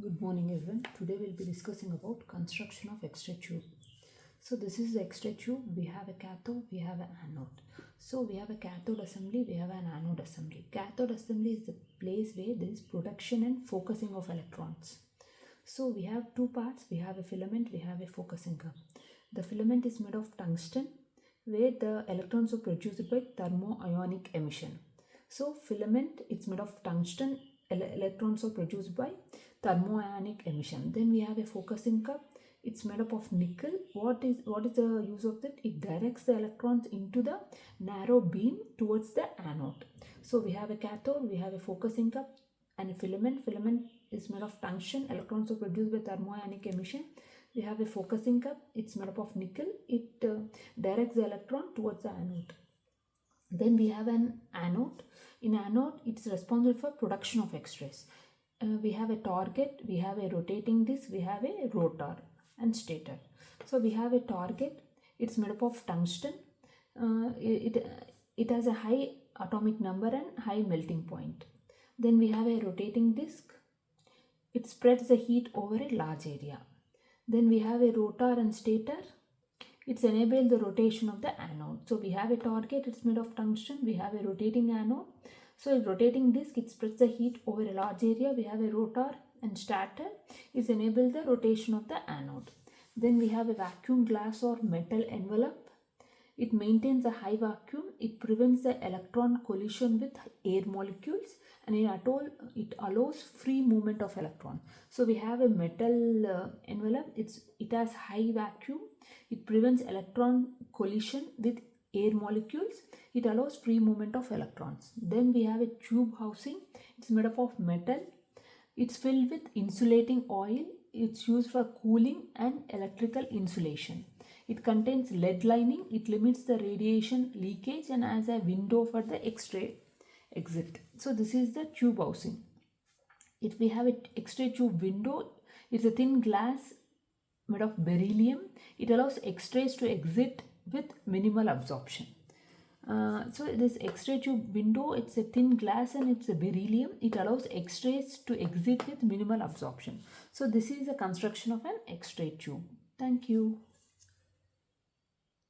Good morning everyone. Today we'll be discussing about construction of Xray tube. So this is the Xray tube. We have a cathode, we have an anode. So we have a cathode assembly, we have an anode assembly. Cathode assembly is the place where there is production and focusing of electrons. So we have two parts. We have a filament, we have a focusing cup. The filament is made of tungsten where the electrons are produced by thermoionic emission. So filament is made of tungsten, electrons are produced by thermoionic emission. Then we have a focusing cup. It's made up of nickel. What is the use of that? It directs the electrons into the narrow beam towards the anode. So we have a cathode, we have a focusing cup and a filament. Filament is made of tungsten. Electrons are produced by thermoionic emission. We have a focusing cup. It's made up of nickel. It directs the electron towards the anode. Then we have an anode. In anode, it's responsible for production of X-rays. We have a target, we have a rotating disc, we have a rotor and stator. So we have a target. It's made up of tungsten. It has a high atomic number and high melting point. Then we have a rotating disc. It spreads the heat over a large area. Then we have a rotor and stator. It's enabled the rotation of the anode. So we have a target, it's made of tungsten. We have a rotating anode. So a rotating disc, it spreads the heat over a large area. We have a rotor and stator. It's enabled the rotation of the anode. Then we have a vacuum glass or metal envelope. It maintains a high vacuum. It prevents the electron collision with air molecules, and it allows free movement of electron. So we have a metal envelope. It has high vacuum. It prevents electron collision with air molecules. It allows free movement of electrons. Then we have a tube housing. It's made up of metal. It's filled with insulating oil. It's used for cooling and electrical insulation. It contains lead lining. It limits the radiation leakage and has a window for the X-ray exit. So this is the tube housing. If we have an X-ray tube window, it's a thin glass made of beryllium. It allows X-rays to exit with minimal absorption. So this X-ray tube window, it's a thin glass and it's a beryllium. It allows X-rays to exit with minimal absorption. So this is the construction of an X-ray tube. Thank you.